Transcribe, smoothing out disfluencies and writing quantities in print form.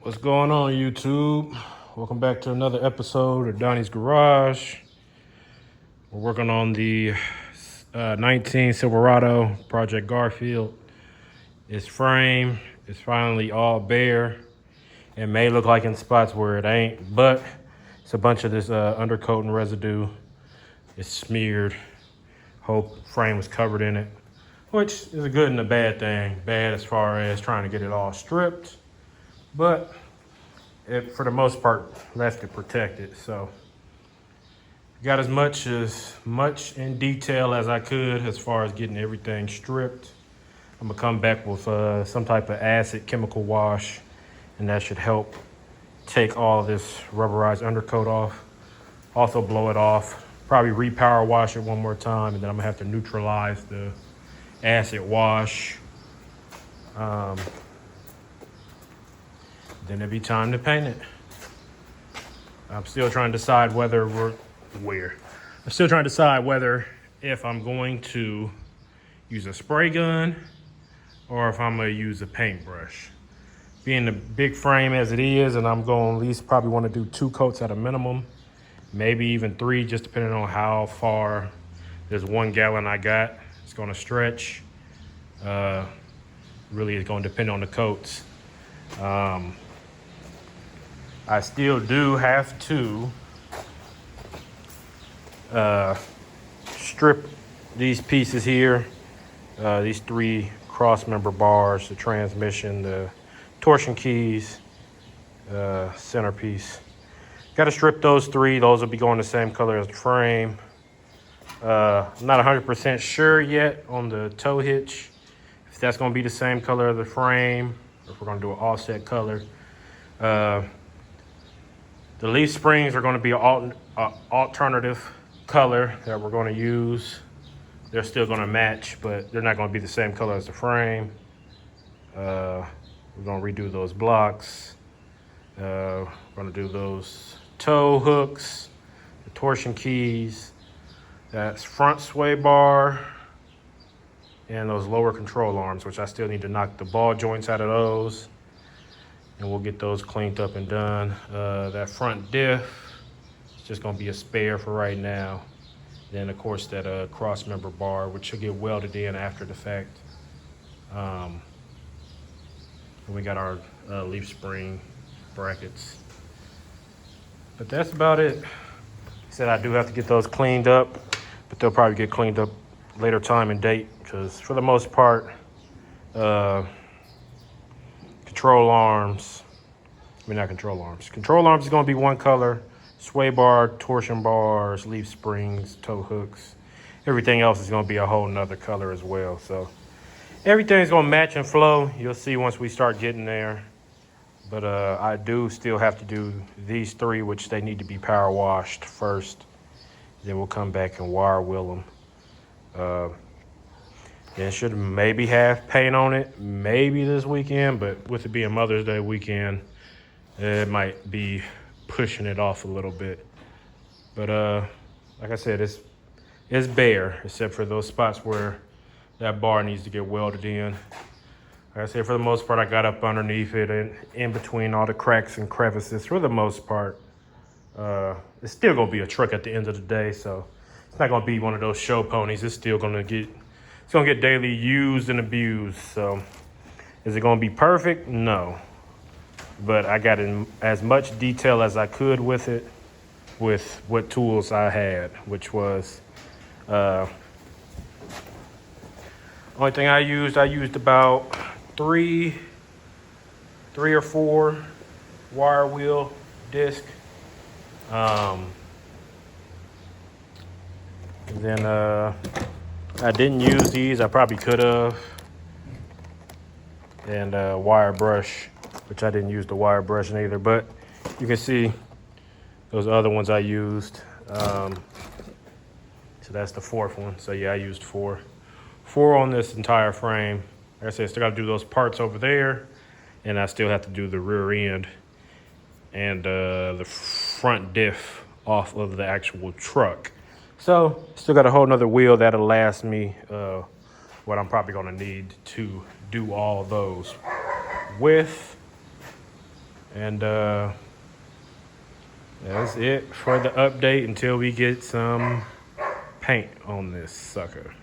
What's going on, YouTube? Welcome back to another episode of Donnie's Garage. We're working on the 19 Silverado Project Garfield. Its frame is finally all bare. It may look like in spots where it ain't, but it's a bunch of this undercoating residue. It's smeared. Whole frame was covered in it, which is a good and a bad thing. Bad as far as trying to get it all stripped, but it, for the most part, left it protected. So got as much in detail as I could as far as getting everything stripped. I'm gonna come back with some type of acid chemical wash, and that should help take all of this rubberized undercoat off. Also blow it off. Probably repower wash it one more time, and then I'm gonna have to neutralize the acid wash. Then it'll be time to paint it. I'm still trying to decide if I'm going to use a spray gun or if I'm gonna use a paintbrush. Being the big frame as it is, and I'm going at least probably want to do 2 coats at a minimum, maybe even 3, just depending on how far this 1 gallon I got. It's gonna stretch. Really, it's gonna depend on the coats. I still do have to strip these pieces here, these 3 cross member bars, the transmission, the torsion keys, centerpiece. Got to strip those 3. Those will be going the same color as the frame. I'm not 100% sure yet on the tow hitch, if that's going to be the same color of the frame, or if we're going to do an offset color. The leaf springs are going to be an alternative color that we're going to use. They're still going to match, but they're not going to be the same color as the frame. We're going to redo those blocks. We're going to do those tow hooks, the torsion keys, that front sway bar, and those lower control arms, which I still need to knock the ball joints out of those. And we'll get those cleaned up and done. That front diff, it's just gonna be a spare for right now. Then of course that cross member bar, which should get welded in after the fact. And we got our leaf spring brackets. But that's about it. Like I said, I do have to get those cleaned up, but they'll probably get cleaned up later time and date, because for the most part, control arms is going to be one color. Sway bar, torsion bars, leaf springs, tow hooks, everything else is going to be a whole nother color as well. So everything's going to match and flow. You'll see once we start getting there. But I do still have to do these 3, which they need to be power washed first. Then we'll come back and wire wheel them. Then should maybe have paint on it, maybe this weekend, but with it being Mother's Day weekend, it might be pushing it off a little bit. But like I said, it's bare, except for those spots where that bar needs to get welded in. Like I said, for the most part, I got up underneath it and in between all the cracks and crevices. For the most part, it's still gonna be a truck at the end of the day, so it's not gonna be one of those show ponies. It's still gonna get daily used and abused. So is it gonna be perfect? No. But I got in as much detail as I could with it, with what tools I had, which was only thing I used about 3 or 4 wire wheel disc. And then I didn't use these. I probably could have. And wire brush, which I didn't use the wire brush either. But you can see those other ones I used. So that's the 4th one. So yeah, I used 4 on this entire frame. Like I said, I still got to do those parts over there, and I still have to do the rear end and the front diff off of the actual truck. So still got a whole nother wheel that'll last me what I'm probably gonna need to do all those with. And that's it for the update until we get some paint on this sucker.